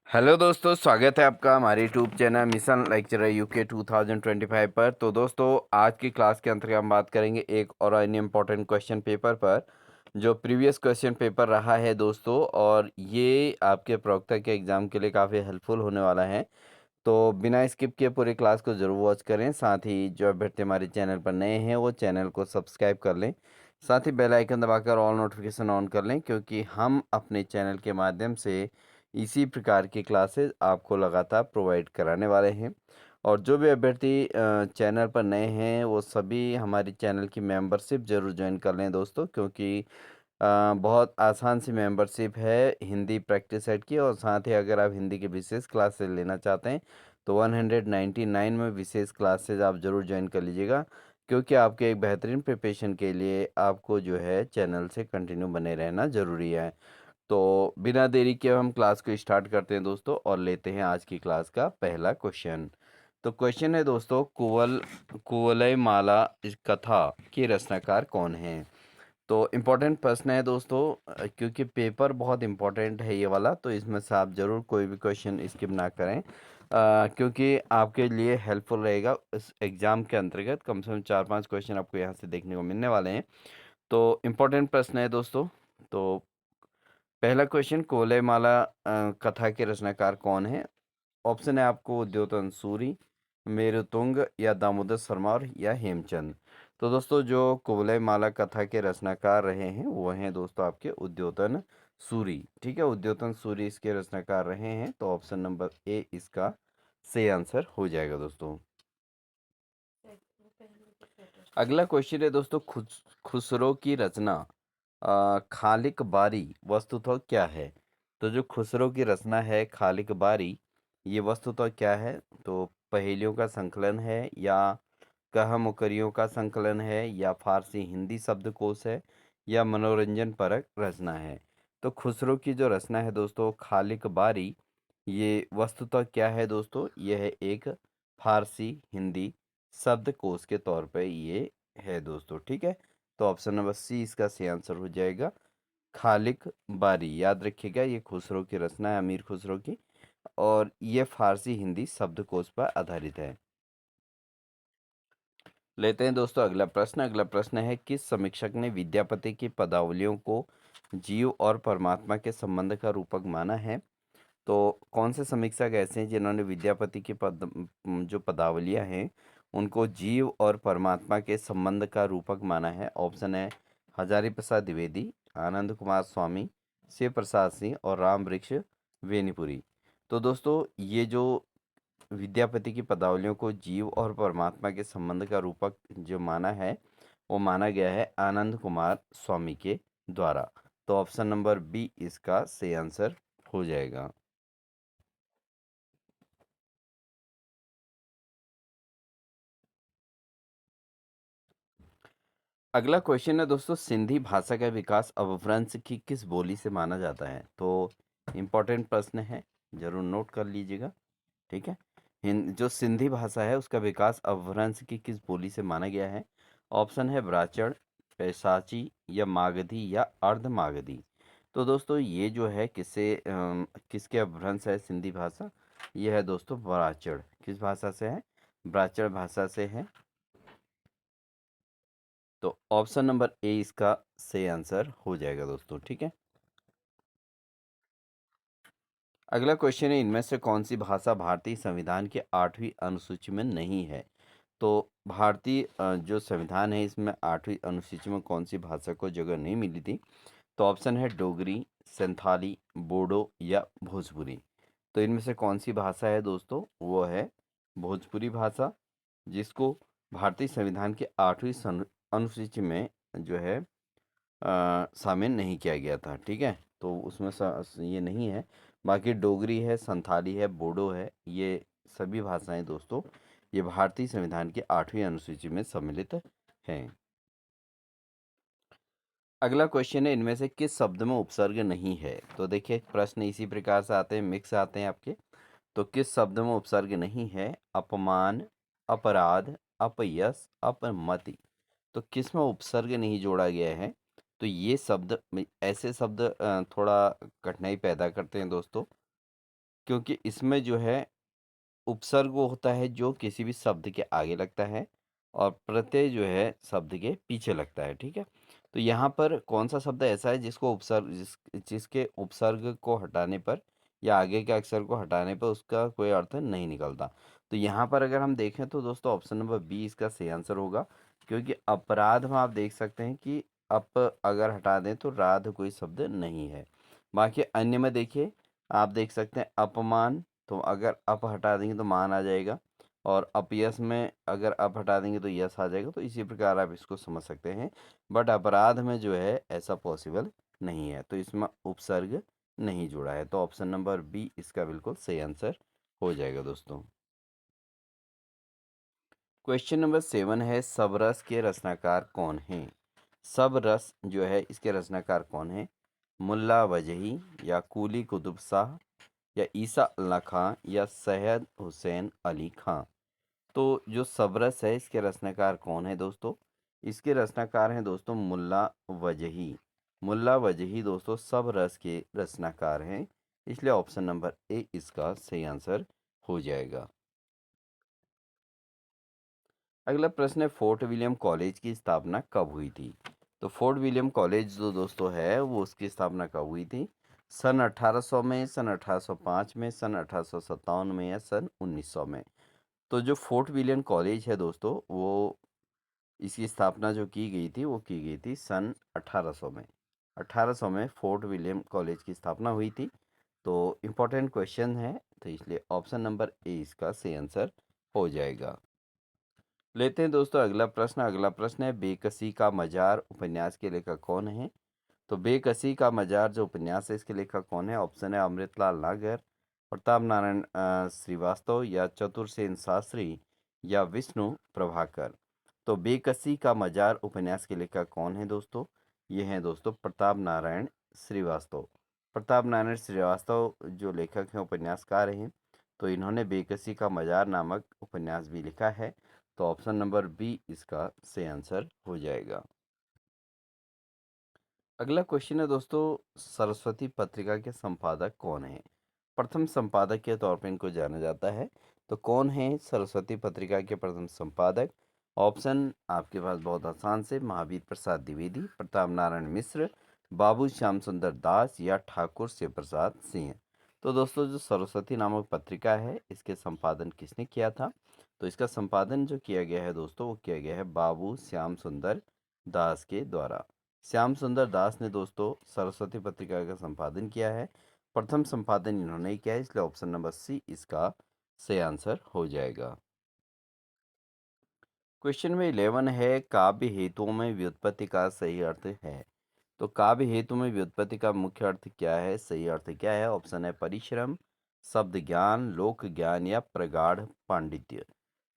Hello दोस्तों, स्वागत है आपका हमारे YouTube channel mission lecturer UK 2025 पर। तो दोस्तों, आज की क्लास के अंतर्गत हम बात करेंगे एक और अन्य इम्पोर्टेंट क्वेश्चन पेपर पर, जो प्रीवियस क्वेश्चन पेपर रहा है दोस्तों। और ये आपके प्रवक्ता के एग्ज़ाम के लिए काफ़ी हेल्पफुल होने वाला है। तो बिना स्किप किए पूरी क्लास को ज़रूर वॉच करें। साथ ही जो अभ्यर्थी हमारे चैनल पर नए हैं वो चैनल को सब्सक्राइब कर लें। साथ ही बेल आइकन दबाकर ऑल नोटिफिकेशन ऑन कर लें, क्योंकि हम अपने चैनल के माध्यम से इसी प्रकार की क्लासेस आपको लगातार प्रोवाइड कराने वाले हैं। और जो भी अभ्यर्थी चैनल पर नए हैं वो सभी हमारे चैनल की मेंबरशिप ज़रूर ज्वाइन कर लें दोस्तों, क्योंकि बहुत आसान सी मेंबरशिप है हिंदी प्रैक्टिस सेट की। और साथ ही अगर आप हिंदी की विशेष क्लासेस लेना चाहते हैं तो 199 में विशेष क्लासेस आप ज़रूर ज्वाइन कर लीजिएगा, क्योंकि आपके एक बेहतरीन प्रिपरेशन के लिए आपको जो है चैनल से कंटिन्यू बने रहना ज़रूरी है। तो बिना देरी के हम क्लास को स्टार्ट करते हैं दोस्तों, और लेते हैं आज की क्लास का पहला क्वेश्चन। तो क्वेश्चन है दोस्तों, कुवलय माला इस कथा के रचनाकार कौन है। तो इम्पोर्टेंट प्रश्न है दोस्तों, क्योंकि पेपर बहुत इम्पोर्टेंट है ये वाला, तो इसमें से आप ज़रूर कोई भी क्वेश्चन स्किप ना करें, क्योंकि आपके लिए हेल्पफुल रहेगा। इस एग्ज़ाम के अंतर्गत कम से कम 4-5 क्वेश्चन आपको यहाँ से देखने को मिलने वाले हैं। तो इम्पोर्टेंट प्रश्न है दोस्तों। तो पहला क्वेश्चन, कोलेमाला कथा के रचनाकार कौन है। ऑप्शन है आपको द्योतन सूरी, मेरुतुंग, या दामोदर सरमार, या हेमचंद। तो दोस्तों, जो कुवलय माला कथा के रचनाकार रहे हैं वो हैं दोस्तों आपके उद्योतन सूरी। ठीक है, उद्योतन सूरी इसके रचनाकार रहे हैं। तो ऑप्शन नंबर ए इसका सही आंसर हो जाएगा दोस्तों। अगला क्वेश्चन है दोस्तों, खुसरो की रचना खालिक बारी वस्तुतः क्या है। तो जो खुसरो की रचना है खालिक बारी, ये वस्तुतः क्या है। तो पहेलियों का संकलन है, या कहामुकरियों का संकलन है, या फारसी हिंदी शब्दकोश है, या मनोरंजन परक रचना है। तो खुसरो की जो रचना है दोस्तों खालिक बारी, ये वस्तुतः क्या है दोस्तों, यह है एक फारसी हिंदी शब्दकोश के तौर पे ये है दोस्तों। ठीक है, तो ऑप्शन नंबर सी इसका सही आंसर हो जाएगा, खालिक बारी। याद रखिएगा, ये खुसरो की रचना है, अमीर खुसरो की, और ये फारसी हिंदी शब्दकोश पर आधारित है। लेते हैं दोस्तों अगला प्रश्न। अगला प्रश्न है, किस समीक्षक ने विद्यापति की पदावलियों को जीव और परमात्मा के संबंध का रूपक माना है। तो कौन से समीक्षक ऐसे हैं जिन्होंने विद्यापति की जो पदावलियाँ हैं उनको जीव और परमात्मा के संबंध का रूपक माना है। ऑप्शन है हजारी प्रसाद द्विवेदी, आनंद कुमार स्वामी, शिव प्रसाद सिंह, और राम वृक्ष वेनीपुरी। तो दोस्तों, ये जो विद्यापति की पदावलियों को जीव और परमात्मा के संबंध का रूपक जो माना है वो माना गया है आनंद कुमार स्वामी के द्वारा। तो ऑप्शन नंबर बी इसका सही आंसर हो जाएगा। अगला क्वेश्चन है दोस्तों, सिंधी भाषा का विकास अपभ्रंश की किस बोली से माना जाता है। तो इम्पोर्टेंट प्रश्न है, जरूर नोट कर लीजिएगा। ठीक है, जो सिंधी भाषा है उसका विकास अपभ्रंश की किस बोली से माना गया है। ऑप्शन है ब्राचड़, पैसाची, या मागधी, या अर्ध मागधी। तो दोस्तों, ये जो है किसके अपभ्रंश है सिंधी भाषा, ये है दोस्तों ब्राचड़। किस भाषा से है, ब्राचड़ भाषा से है। तो ऑप्शन नंबर ए इसका सही आंसर हो जाएगा दोस्तों। ठीक है, अगला क्वेश्चन है, इनमें से कौन सी भाषा भारतीय संविधान के 8वीं अनुसूची में नहीं है। तो भारतीय जो संविधान है इसमें 8वीं अनुसूची में कौन सी भाषा को जगह नहीं मिली थी। तो ऑप्शन है डोगरी, संथाली, बोडो, या भोजपुरी। तो इनमें से कौन सी भाषा है दोस्तों, वो है भोजपुरी भाषा, जिसको भारतीय संविधान के 8वीं अनुसूची में जो है शामिल नहीं किया गया था। ठीक है, तो उसमें ये नहीं है। बाकी डोगरी है, संथाली है, बोडो है, ये सभी भाषाएं दोस्तों ये भारतीय संविधान की 8वीं अनुसूची में सम्मिलित हैं। अगला क्वेश्चन है, इनमें से किस शब्द में उपसर्ग नहीं है। तो देखिए, प्रश्न इसी प्रकार से आते हैं, मिक्स आते हैं आपके। तो किस शब्द में उपसर्ग नहीं है, अपमान, अपराध, अपयश, अपमति। तो किस में उपसर्ग नहीं जोड़ा गया है। तो ये शब्द ऐसे शब्द थोड़ा कठिनाई पैदा करते हैं दोस्तों। क्योंकि इसमें जो है उपसर्ग वो होता है जो किसी भी शब्द के आगे लगता है और प्रत्यय जो है शब्द के पीछे लगता है, ठीक है। तो यहाँ पर कौन सा शब्द ऐसा है जिसको जिसके उपसर्ग को हटाने पर या आगे के अक्षर को हटाने पर उसका कोई अर्थ नहीं निकलता। तो यहाँ पर अगर हम देखें तो दोस्तों ऑप्शन नंबर बी इसका सही आंसर होगा, क्योंकि अपराध में आप देख सकते हैं कि अप अगर हटा दें तो राध कोई शब्द नहीं है। बाकी अन्य में देखिए, आप देख सकते हैं अपमान, तो अगर अप हटा देंगे तो मान आ जाएगा, और अपयश में अगर अप हटा देंगे तो यश आ जाएगा। तो इसी प्रकार आप इसको समझ सकते हैं। बट अपराध में जो है ऐसा पॉसिबल नहीं है, तो इसमें उपसर्ग नहीं जुड़ा है। तो ऑप्शन नंबर बी इसका बिल्कुल सही आंसर हो जाएगा दोस्तों। क्वेश्चन नंबर 7 है, सबरस के रचनाकार कौन हैं? सबरस जो है इसके रचनाकार कौन है? मुल्ला वजही, या कुली कुतुब शाह, या ईसा अल्लाह खां, या सैयद हुसैन अली खां। तो जो सबरस है इसके रचनाकार कौन है दोस्तों? इसके रचनाकार हैं दोस्तों मुल्ला वजही। मुल्ला वजही दोस्तों सबरस के रचनाकार हैं, इसलिए ऑप्शन नंबर ए इसका सही आंसर हो जाएगा। अगला प्रश्न है, फोर्ट विलियम कॉलेज की स्थापना कब हुई थी? तो फोर्ट विलियम कॉलेज जो दोस्तों है वो उसकी स्थापना कब हुई थी? सन 1800 में, सन 1805 में, सन 1857 में, या सन 1900 में? तो जो फोर्ट विलियम कॉलेज है दोस्तों वो इसकी स्थापना जो की गई थी वो की गई थी सन 1800 में। 1800 में फोर्ट विलियम कॉलेज की स्थापना हुई थी। तो इम्पोर्टेंट क्वेश्चन है, तो इसलिए ऑप्शन नंबर ए इसका सही आंसर हो जाएगा। लेते हैं दोस्तों अगला प्रश्न। अगला प्रश्न है, बेकसी का मजार उपन्यास के लेखक कौन है? तो बेकसी का मजार जो उपन्यास है इसके लेखक कौन है? ऑप्शन है अमृतलाल नागर, प्रताप नारायण श्रीवास्तव, या चतुरसेन शास्त्री, या विष्णु प्रभाकर। तो बेकसी का मजार उपन्यास के लेखक कौन है दोस्तों? ये हैं दोस्तों प्रताप नारायण श्रीवास्तव। प्रताप नारायण श्रीवास्तव जो लेखक हैं, उपन्यासकार हैं, तो इन्होंने बेकसी का मजार नामक उपन्यास भी लिखा है। तो ऑप्शन नंबर बी इसका सही आंसर हो जाएगा। अगला क्वेश्चन है दोस्तों, सरस्वती पत्रिका के संपादक कौन है? प्रथम संपादक के तौर पर इनको जाना जाता है। तो कौन है सरस्वती पत्रिका के प्रथम संपादक? ऑप्शन आपके पास बहुत आसान से, महावीर प्रसाद द्विवेदी, प्रताप नारायण मिश्र, बाबू श्याम सुंदर दास, या ठाकुर शिव प्रसाद सिंह। तो दोस्तों जो सरस्वती नामक पत्रिका है इसके संपादन किसने किया था? तो इसका संपादन जो किया गया है दोस्तों वो किया गया है बाबू श्याम सुंदर दास के द्वारा। श्याम सुंदर दास ने दोस्तों सरस्वती पत्रिका का संपादन किया है। प्रथम संपादन इन्होंने ही किया है, इसलिए ऑप्शन नंबर सी इसका सही आंसर हो जाएगा। क्वेश्चन में 11 है, काव्य हेतुओं में व्युत्पत्ति का सही अर्थ है? तो काव्य हेतु में व्युत्पत्ति का मुख्य अर्थ क्या है, सही अर्थ क्या है? ऑप्शन है परिश्रम, शब्द ज्ञान, लोक ज्ञान, या प्रगाढ़ पांडित्य।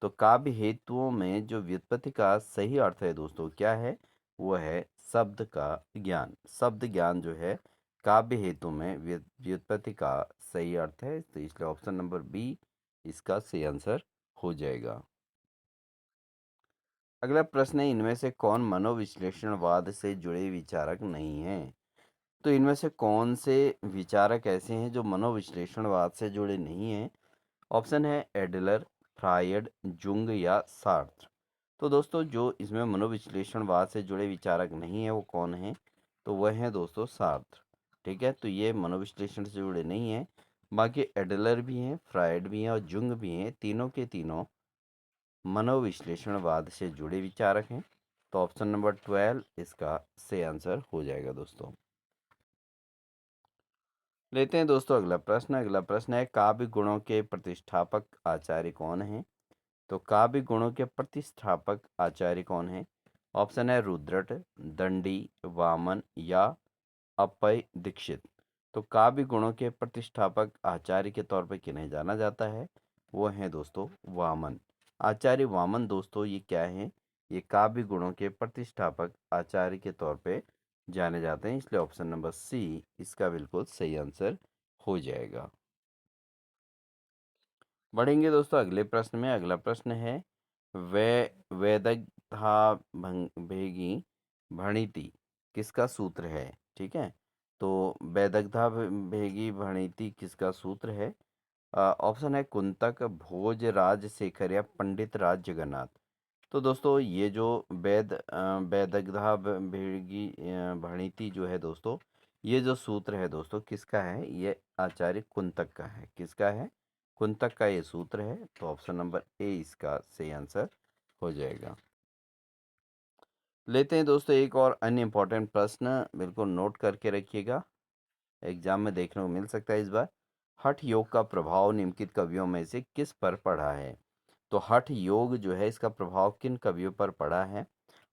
तो काव्य हेतुओं में जो व्युत्पत्ति का सही अर्थ है दोस्तों क्या है? वो है शब्द का ज्ञान। शब्द ज्ञान जो है काव्य हेतु में व्युत्पत्ति का सही अर्थ है, तो इसलिए ऑप्शन नंबर बी इसका सही आंसर हो जाएगा। अगला प्रश्न है, इनमें से कौन मनोविश्लेषणवाद से जुड़े विचारक नहीं हैं? तो इनमें से कौन से विचारक ऐसे हैं जो मनोविश्लेषणवाद से जुड़े नहीं हैं? ऑप्शन है एडलर, फ्रायड, जुंग, या सार्त्र। तो दोस्तों जो इसमें मनोविश्लेषणवाद से जुड़े विचारक नहीं है वो कौन है? तो वह है दोस्तों सार्त्र। ठीक है, तो ये मनोविश्लेषण से जुड़े नहीं हैं। बाकी एडलर भी हैं, फ्रायड भी हैं, और जुंग भी हैं। तीनों के तीनों मनोविश्लेषणवाद से जुड़े विचारक हैं। तो ऑप्शन नंबर 12 इसका सही आंसर हो जाएगा दोस्तों। लेते हैं दोस्तों अगला प्रश्न। अगला प्रश्न है, काव्य गुणों के प्रतिष्ठापक आचार्य कौन हैं? तो काव्य गुणों के प्रतिष्ठापक आचार्य कौन हैं? ऑप्शन है रुद्रट, दंडी, वामन, या अप्पय दीक्षित। तो काव्य गुणों के प्रतिष्ठापक आचार्य के तौर पर किन्हें जाना जाता है? वो हैं दोस्तों वामन। आचार्य वामन दोस्तों ये क्या हैं? ये काव्य गुणों के प्रतिष्ठापक आचार्य के तौर पे जाने जाते हैं, इसलिए ऑप्शन नंबर सी इसका बिल्कुल सही आंसर हो जाएगा। बढ़ेंगे दोस्तों अगले प्रश्न में। अगला प्रश्न है, वे वेदग्धा भेगी भणिति किसका सूत्र है? ठीक है, तो वेदग्धा भेगी भणिति किसका सूत्र है? ऑप्शन है कुंतक, भोज राजशेखर या पंडित राज जगन्नाथ। तो दोस्तों ये जो वैदग्धा भेड़गी भणिति जो है दोस्तों, ये जो सूत्र है दोस्तों किसका है? ये आचार्य कुंतक का है। किसका है? कुंतक का ये सूत्र है। तो ऑप्शन नंबर ए इसका सही आंसर हो जाएगा। लेते हैं दोस्तों एक और अन्य इम्पोर्टेंट प्रश्न, बिल्कुल नोट करके रखिएगा, एग्जाम में देखने को मिल सकता है इस बार। हठ योग का प्रभाव निम्नलिखित कवियों में से किस पर पड़ा है? तो हठ योग जो है इसका प्रभाव किन कवियों पर पड़ा है?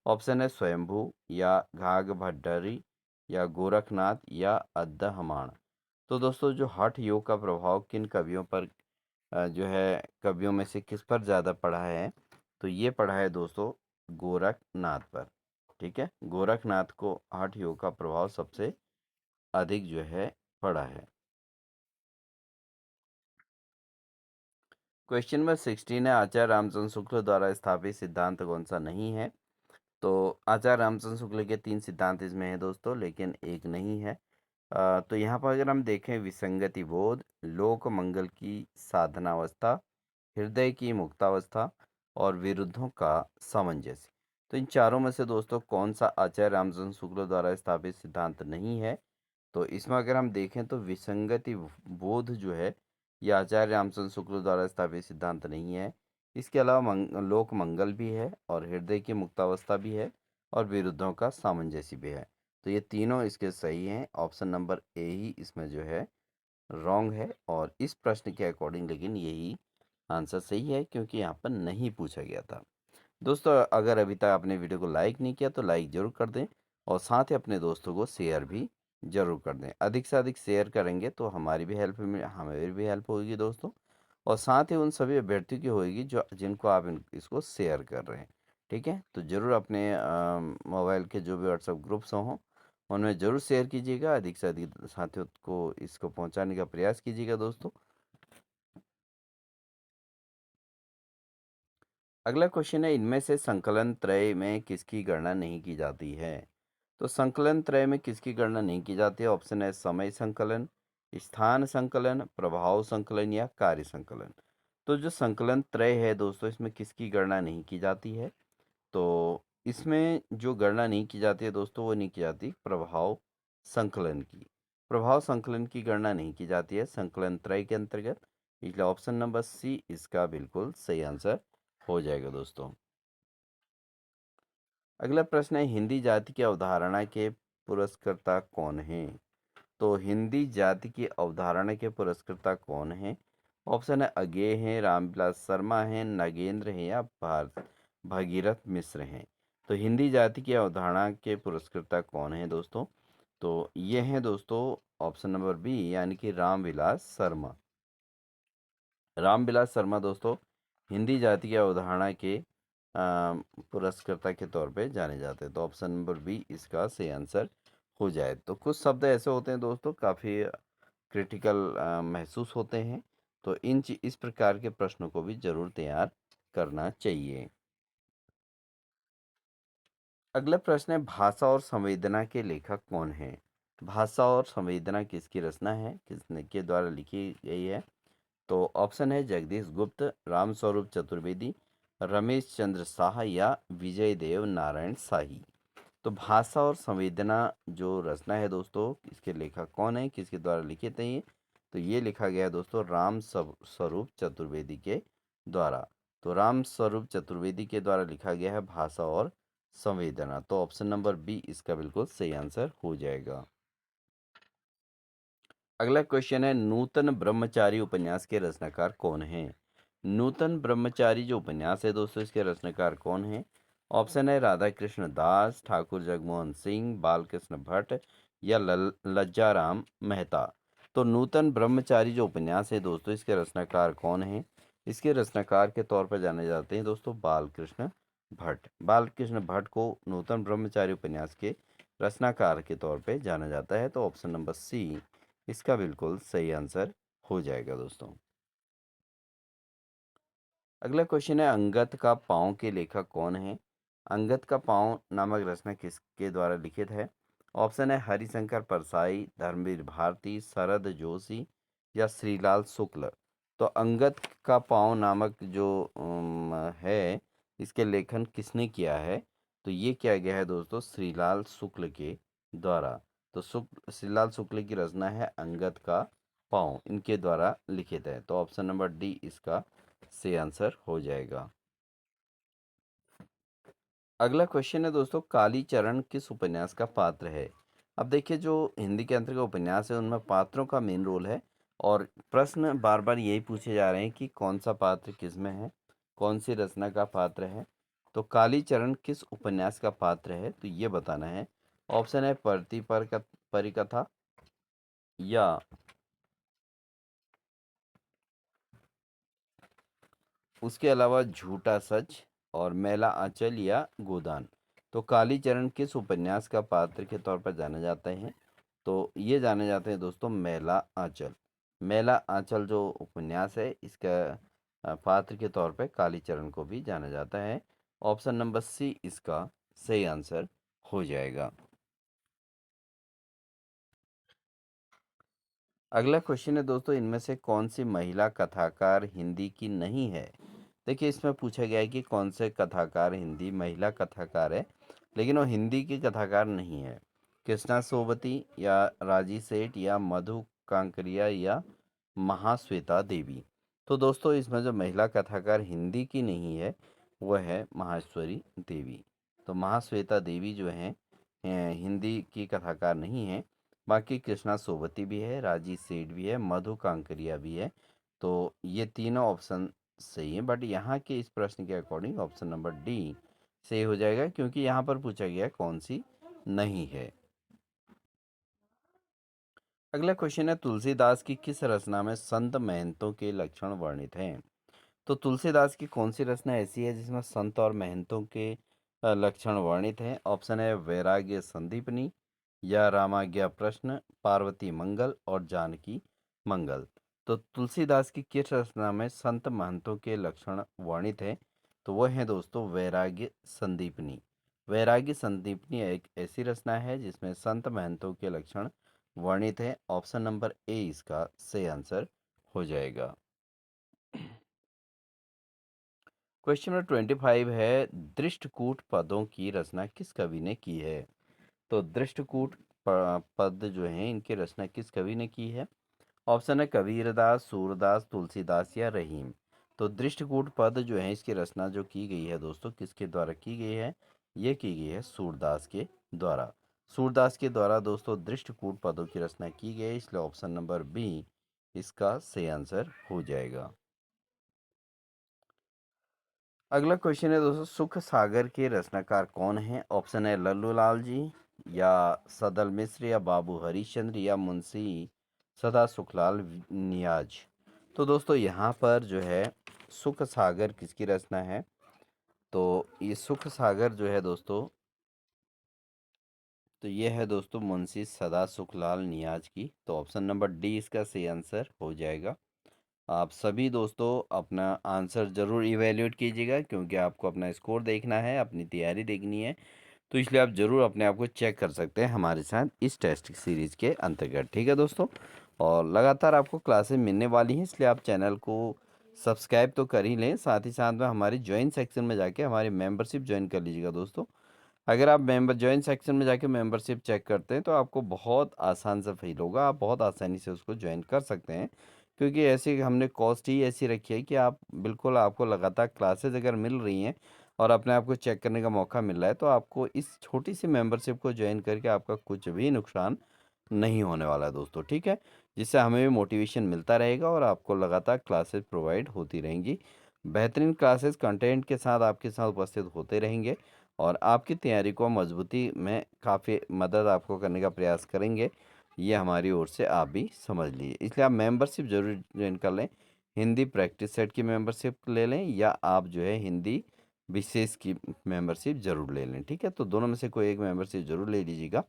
ऑप्शन है स्वयंभू या घाघ भट्टरी या गोरखनाथ या अद्दहमाण। तो दोस्तों जो हठ योग का प्रभाव किन कवियों पर जो है कवियों में से किस पर ज़्यादा पड़ा है? तो ये पड़ा है दोस्तों गोरखनाथ पर। ठीक है, गोरखनाथ को हठ योग का प्रभाव सबसे अधिक जो है पड़ा है। क्वेश्चन नंबर 16 है, आचार्य रामचंद्र शुक्ल द्वारा स्थापित सिद्धांत कौन सा नहीं है? तो आचार्य रामचंद्र शुक्ल के 3 सिद्धांत इसमें हैं दोस्तों, लेकिन एक नहीं है। तो यहाँ पर अगर हम देखें विसंगति बोध, लोक मंगल की साधनावस्था, हृदय की मुक्तावस्था और विरुद्धों का सामंजस्य। तो इन चारों में से दोस्तों कौन सा आचार्य रामचंद्र शुक्ल द्वारा स्थापित सिद्धांत नहीं है? तो इसमें अगर हम देखें तो विसंगति बोध जो है ये आचार्य रामचंद्र शुक्ल द्वारा स्थापित सिद्धांत नहीं है। इसके अलावा लोक मंगल भी है और हृदय की मुक्तावस्था भी है और विरुद्धों का सामंजस्य भी है। तो ये तीनों इसके सही हैं। ऑप्शन नंबर ए ही इसमें जो है रॉन्ग है, और इस प्रश्न के अकॉर्डिंग लेकिन यही आंसर सही है क्योंकि यहाँ पर नहीं पूछा गया था। दोस्तों अगर अभी तक आपने वीडियो को लाइक नहीं किया तो लाइक ज़रूर कर दें और साथ ही अपने दोस्तों को शेयर भी ज़रूर कर दें। अधिक से अधिक शेयर करेंगे तो हमारी भी हेल्प हमें भी हेल्प होगी दोस्तों, और साथ ही उन सभी अभ्यर्थियों की होगी जो जिनको आप इसको शेयर कर रहे हैं। ठीक है, तो ज़रूर अपने मोबाइल के जो भी व्हाट्सएप ग्रुप्स हों उनमें ज़रूर शेयर कीजिएगा, अधिक से अधिक साथियों को इसको पहुंचाने का प्रयास कीजिएगा दोस्तों। अगला क्वेश्चन है, इनमें से संकलन त्रय में किसकी गणना नहीं की जाती है? तो संकलन त्रय में किसकी गणना नहीं की जाती है? ऑप्शन है समय संकलन, स्थान संकलन, प्रभाव संकलन या कार्य संकलन। तो जो संकलन त्रय है दोस्तों इसमें किसकी गणना नहीं की जाती है? तो इसमें जो गणना नहीं की जाती है दोस्तों वो नहीं की जाती प्रभाव संकलन की। प्रभाव संकलन की गणना नहीं की जाती है संकलन त्रय के अंतर्गत, इसलिए ऑप्शन नंबर सी इसका बिल्कुल सही आंसर हो जाएगा दोस्तों। अगला प्रश्न है, हिंदी जाति की अवधारणा के पुरस्कर्ता कौन हैं? तो हिंदी जाति की अवधारणा के पुरस्कर्ता कौन हैं? ऑप्शन है अगेय हैं, रामविलास शर्मा हैं, नागेंद्र हैं या भारत भगीरथ मिश्र हैं। तो हिंदी जाति की अवधारणा के पुरस्कर्ता कौन हैं दोस्तों? तो ये हैं दोस्तों ऑप्शन नंबर बी यानी कि रामविलास शर्मा। रामविलास शर्मा दोस्तों हिंदी जाति की अवधारणा के पुरस्कर्ता के तौर पे जाने जाते हैं। तो ऑप्शन नंबर बी इसका सही आंसर हो जाए। तो कुछ शब्द ऐसे होते हैं दोस्तों काफ़ी क्रिटिकल महसूस होते हैं, तो इस प्रकार के प्रश्नों को भी ज़रूर तैयार करना चाहिए। अगला प्रश्न है, भाषा और संवेदना के लेखक कौन हैं? भाषा और संवेदना किसकी रचना है, किसने के द्वारा लिखी गई है? तो ऑप्शन है जगदीश गुप्त, रामस्वरूप चतुर्वेदी, रमेश चंद्र शाह या विजय देव नारायण शाही। तो भाषा और संवेदना जो रचना है दोस्तों इसके लेखक कौन है, किसके द्वारा लिखित है ये? तो ये लिखा गया है दोस्तों राम स्वरूप चतुर्वेदी के द्वारा। तो राम स्वरूप चतुर्वेदी के द्वारा लिखा गया है भाषा और संवेदना। तो ऑप्शन नंबर बी इसका बिल्कुल सही आंसर हो जाएगा। अगला क्वेश्चन है, नूतन ब्रह्मचारी उपन्यास के रचनाकार कौन हैं? नूतन ब्रह्मचारी जो उपन्यास है दोस्तों इसके रचनाकार कौन हैं? ऑप्शन है राधा कृष्ण दास, ठाकुर जगमोहन सिंह, बालकृष्ण भट्ट या लज्जाराम मेहता। तो नूतन ब्रह्मचारी जो उपन्यास है दोस्तों इसके रचनाकार कौन हैं? इसके रचनाकार के तौर पर जाने जाते हैं दोस्तों बालकृष्ण भट्ट। बालकृष्ण भट्ट को नूतन ब्रह्मचारी उपन्यास के रचनाकार के तौर पे जाना जाता है। तो ऑप्शन नंबर सी इसका बिल्कुल सही आंसर हो जाएगा दोस्तों। अगला क्वेश्चन है, अंगद का पाँव के लेखक कौन है? अंगद का पाँव नामक रचना किसके द्वारा लिखित है? ऑप्शन है हरिशंकर परसाई, धर्मवीर भारती, शरद जोशी या श्रीलाल शुक्ल। तो अंगद का पाँव नामक जो है, इसके लेखन किसने किया है? तो ये किया गया है दोस्तों श्रीलाल शुक्ल के द्वारा। तो श्रीलाल शुक्ल की रचना है अंगद का पाँव, इनके द्वारा लिखित है। तो ऑप्शन नंबर डी इसका सही आंसर हो जाएगा। अगला क्वेश्चन है दोस्तों, कालीचरण किस उपन्यास का पात्र है? अब देखिए, जो हिंदी के अंतर्गत उपन्यास है उनमें पात्रों का मेन रोल है, और प्रश्न बार बार यही पूछे जा रहे हैं कि कौन सा पात्र किस में है, कौन सी रचना का पात्र है। तो कालीचरण किस उपन्यास का पात्र है, तो ये बताना है। ऑप्शन है परिकथा, या उसके अलावा झूठा सच, और मैला आंचल, या गोदान। तो कालीचरण किस उपन्यास का पात्र के तौर पर जाने जाते हैं? तो ये जाने जाते हैं दोस्तों मैला आंचल। मैला आंचल जो उपन्यास है, इसका पात्र के तौर पे कालीचरण को भी जाना जाता है। ऑप्शन नंबर सी इसका सही आंसर हो जाएगा। अगला क्वेश्चन है दोस्तों, इनमें से कौन सी महिला कथाकार हिंदी की नहीं है? देखिए, इसमें पूछा गया है कि कौन से कथाकार हिंदी महिला कथाकार है, लेकिन वो हिंदी की कथाकार नहीं है। कृष्णा सोबती, या राजी सेठ, या मधु कांकरिया, या महाश्वेता देवी। तो दोस्तों, इसमें जो महिला कथाकार हिंदी की नहीं है वह है माहेश्वरी देवी। तो महाश्वेता देवी जो हैं हिंदी की कथाकार नहीं है। बाकी कृष्णा सोबती भी है, राजी सेठ भी है, मधु कांकरिया भी है। तो ये तीनों ऑप्शन सही है, बट यहाँ के इस प्रश्न के अकॉर्डिंग ऑप्शन नंबर डी सही हो जाएगा, क्योंकि यहाँ पर पूछा गया है कौन सी नहीं है। अगला क्वेश्चन है, तुलसीदास की किस रचना में संत महंतों के लक्षण वर्णित हैं? तो तुलसीदास की कौन सी रचना ऐसी है जिसमें संत और महंतों के लक्षण वर्णित हैं? ऑप्शन है वैराग्य संदीपनी, या रामाज्ञा प्रश्न, पार्वती मंगल, और जानकी मंगल। तो तुलसीदास की किस रचना में संत महंतों के लक्षण वर्णित हैं? तो वह है दोस्तों वैराग्य संदीपनी। वैराग्य संदीपनी एक ऐसी रचना है जिसमें संत महंतों के लक्षण वर्णित है। ऑप्शन नंबर ए इसका सही आंसर हो जाएगा। क्वेश्चन नंबर 25 है, दृष्टकूट पदों की रचना किस कवि ने की है? तो दृष्टकूट पद जो हैं इनकी रचना किस कवि ने की है? ऑप्शन है कबीरदास, सूरदास, तुलसीदास, या रहीम। तो दृष्टकूट पद जो है इसकी रचना जो की गई है दोस्तों किसके द्वारा की गई है? ये की गई है सूरदास के द्वारा। सूरदास के द्वारा दोस्तों दृष्टकूट पदों की रचना की गई है, इसलिए ऑप्शन नंबर बी इसका सही आंसर हो जाएगा। अगला क्वेश्चन है दोस्तों, सुख सागर के रचनाकार कौन है? ऑप्शन है लल्लू लाल जी, या सदल मिश्र, या बाबू हरिश्चंद्र, या मुंशी सदा सुखलाल नियाज। तो दोस्तों यहाँ पर जो है सुख सागर किसकी रचना है? तो ये सुख सागर जो है दोस्तों, तो ये है दोस्तों मुंशी सदा सुखलाल नियाज की। तो ऑप्शन नंबर डी इसका सही आंसर हो जाएगा। आप सभी दोस्तों अपना आंसर ज़रूर इवैल्यूएट कीजिएगा, क्योंकि आपको अपना स्कोर देखना है, अपनी तैयारी देखनी है। तो इसलिए आप ज़रूर अपने आप को चेक कर सकते हैं हमारे साथ इस टेस्ट सीरीज़ के अंतर्गत। ठीक है दोस्तों, और लगातार आपको क्लासेस मिलने वाली हैं, इसलिए आप चैनल को सब्सक्राइब तो कर ही लें, साथ ही साथ में हमारी ज्वाइन सेक्शन में जाके हमारी मेंबरशिप ज्वाइन कर लीजिएगा दोस्तों। अगर आप ज्वाइन सेक्शन में जाके मेंबरशिप चेक करते हैं तो आपको बहुत आसान से फील होगा, आप बहुत आसानी से उसको ज्वाइन कर सकते हैं, क्योंकि ऐसी हमने कॉस्ट ही ऐसी रखी है कि आप बिल्कुल आपको लगातार क्लासेस अगर मिल रही हैं और अपने आप को चेक करने का मौका मिल रहा है, तो आपको इस छोटी सी मेंबरशिप को ज्वाइन करके आपका कुछ भी नुकसान नहीं होने वाला है दोस्तों। ठीक है, जिससे हमें भी मोटिवेशन मिलता रहेगा और आपको लगातार क्लासेस प्रोवाइड होती रहेंगी। बेहतरीन क्लासेस कंटेंट के साथ आपके साथ उपस्थित होते रहेंगे, और आपकी तैयारी को मजबूती में काफ़ी मदद आपको करने का प्रयास करेंगे, ये हमारी ओर से आप भी समझ लीजिए। इसलिए आप मेंबरशिप ज़रूर ज्वाइन कर लें। हिंदी प्रैक्टिस सेट की मेंबरशिप ले लें, या आप जो है हिंदी विशेष की मेंबरशिप ज़रूर ले लें। ठीक है, तो दोनों में से कोई एक मेंबरशिप ज़रूर ले लीजिएगा।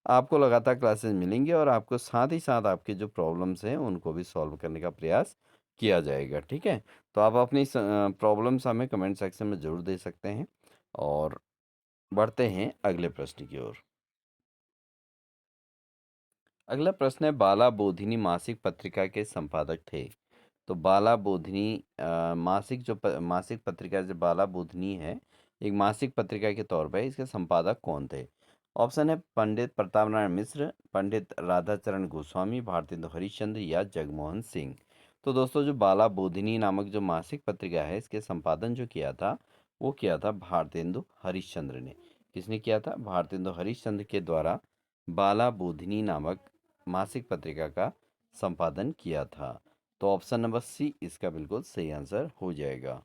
आपको लगातार क्लासेस मिलेंगे, और आपको साथ ही साथ आपके जो प्रॉब्लम्स हैं उनको भी सॉल्व करने का प्रयास किया जाएगा। ठीक है, तो आप अपनी प्रॉब्लम्स हमें कमेंट सेक्शन में ज़रूर दे सकते हैं। और बढ़ते हैं अगले प्रश्न की ओर। अगला प्रश्न है, बाला बोधिनी मासिक पत्रिका के संपादक थे? तो बाला बोधिनी मासिक मासिक पत्रिका जो बाला बोधिनी है, एक मासिक पत्रिका के तौर पे इसके संपादक कौन थे? ऑप्शन है पंडित प्रताप नारायण मिश्र, पंडित राधाचरण गोस्वामी, भारतेंदु हरिश्चंद्र या जगमोहन सिंह। तो दोस्तों जो बाला बोधिनी नामक जो मासिक पत्रिका है, इसके संपादन जो किया था वो किया था भारतेंदु हरिश्चंद्र ने। किसने किया था? भारतेंदु हरिश्चंद्र के द्वारा बाला बोधिनी नामक मासिक पत्रिका का संपादन किया था। तो ऑप्शन नंबर सी इसका बिल्कुल सही आंसर हो जाएगा।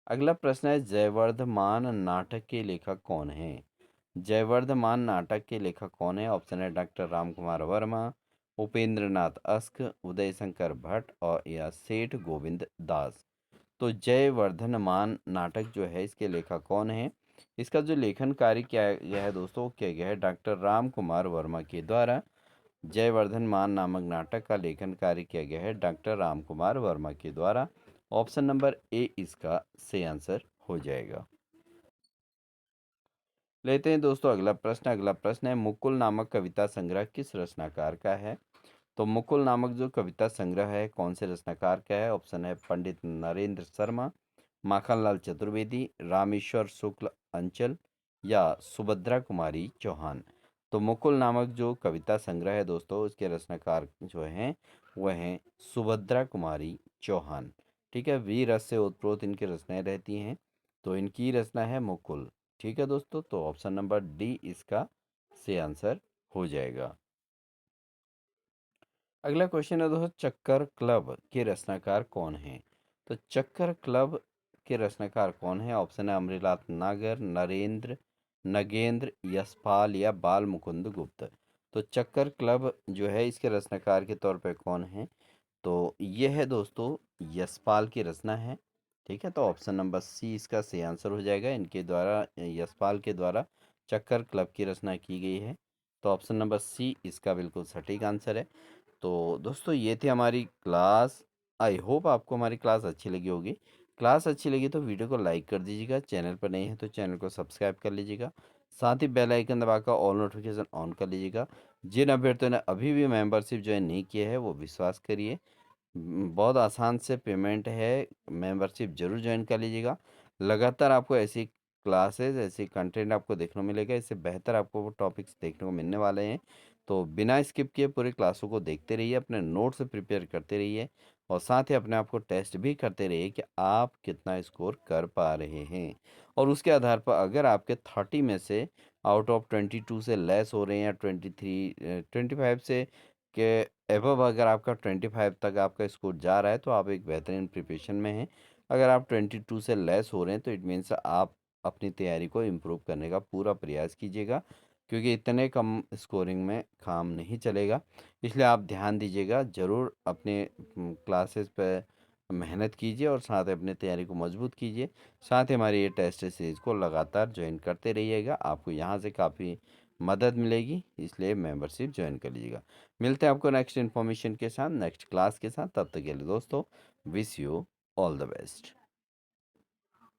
अगला प्रश्न है, जयवर्धमान नाटक के लेखक कौन है? जयवर्धमान नाटक के लेखक कौन है? ऑप्शन है डॉक्टर राम कुमार वर्मा, उपेंद्र नाथ अस्क, उदय शंकर भट्ट और या सेठ गोविंद दास। तो जयवर्धनमान नाटक जो है इसके लेखक कौन है? इसका जो लेखन कार्य किया गया है दोस्तों, वो किया गया है डॉक्टर राम कुमार वर्मा के द्वारा। जयवर्धनमान नामक नाटक का लेखन कार्य किया गया है डॉक्टर राम कुमार वर्मा के द्वारा। ऑप्शन नंबर ए इसका सही आंसर हो जाएगा। लेते हैं दोस्तों अगला प्रश्न। अगला प्रश्न है, मुकुल नामक कविता संग्रह किस रचनाकार का है? तो मुकुल नामक जो कविता संग्रह है कौन से रचनाकार का है? ऑप्शन है पंडित नरेंद्र शर्मा, माखनलाल चतुर्वेदी, रामेश्वर शुक्ल अंचल या सुभद्रा कुमारी चौहान। तो मुकुल नामक जो कविता संग्रह है दोस्तों, उसके रचनाकार जो हैं वह हैं सुभद्रा कुमारी चौहान। ठीक है, वीर रस से ओतप्रोत इनकी रचनाएं रहती हैं, तो इनकी रचना है मुकुल। ठीक है दोस्तों, तो ऑप्शन नंबर डी इसका सही आंसर हो जाएगा। अगला क्वेश्चन है दोस्तों, चक्कर क्लब के रचनाकार कौन हैं? तो चक्कर क्लब के रचनाकार कौन है? ऑप्शन है अमरीलाल नागर, नरेंद्र नगेंद्र, यशपाल या बाल मुकुंद गुप्त। तो चक्कर क्लब जो है इसके रचनाकार के तौर पे कौन है? तो ये है दोस्तों यशपाल की रचना है। ठीक है, तो ऑप्शन नंबर सी इसका सही आंसर हो जाएगा। इनके द्वारा यशपाल के द्वारा चक्कर क्लब की रचना की गई है। तो ऑप्शन नंबर सी इसका बिल्कुल सटीक आंसर है। तो दोस्तों ये थी हमारी क्लास। आई होप आपको हमारी क्लास अच्छी लगी होगी। क्लास अच्छी लगी तो वीडियो को लाइक कर दीजिएगा, चैनल पर नए हैं तो चैनल को सब्सक्राइब कर लीजिएगा, साथ ही बेल आइकन दबाकर ऑल नोटिफिकेशन ऑन कर लीजिएगा। जिन अभ्यर्थियों ने अभी भी मेंबरशिप ज्वाइन नहीं किया है वो विश्वास करिए, बहुत आसान से पेमेंट है, मेंबरशिप जरूर ज्वाइन कर लीजिएगा। लगातार आपको ऐसी क्लासेस ऐसी कंटेंट आपको देखने को मिलेगा, इससे बेहतर आपको वो टॉपिक्स देखने को मिलने वाले हैं। तो बिना स्किप किए पूरी क्लासों को देखते रहिए, अपने नोट्स प्रिपेयर करते रहिए और साथ ही अपने आप को टेस्ट भी करते रहिए कि आप कितना स्कोर कर पा रहे हैं। और उसके आधार पर अगर आपके 30 में से आउट ऑफ 22 से लेस हो रहे हैं या 25 से के एबव अगर आपका 25 तक आपका स्कोर जा रहा है तो आप एक बेहतरीन प्रिपरेशन में हैं। अगर आप 22 से लेस हो रहे हैं तो इट मीन्स आप अपनी तैयारी को इम्प्रूव करने का पूरा प्रयास कीजिएगा, क्योंकि इतने कम स्कोरिंग में काम नहीं चलेगा। इसलिए आप ध्यान दीजिएगा, ज़रूर अपने क्लासेस पे मेहनत कीजिए और साथ ही अपनी तैयारी को मजबूत कीजिए। साथ ही हमारी ये टेस्ट सीरीज़ को लगातार ज्वाइन करते रहिएगा, आपको यहाँ से काफ़ी मदद मिलेगी, इसलिए मेंबरशिप ज्वाइन कर लीजिएगा। मिलते हैं आपको नेक्स्ट इन्फॉर्मेशन के साथ, नेक्स्ट क्लास के साथ। तब तक के लिए दोस्तों, wish you all the best.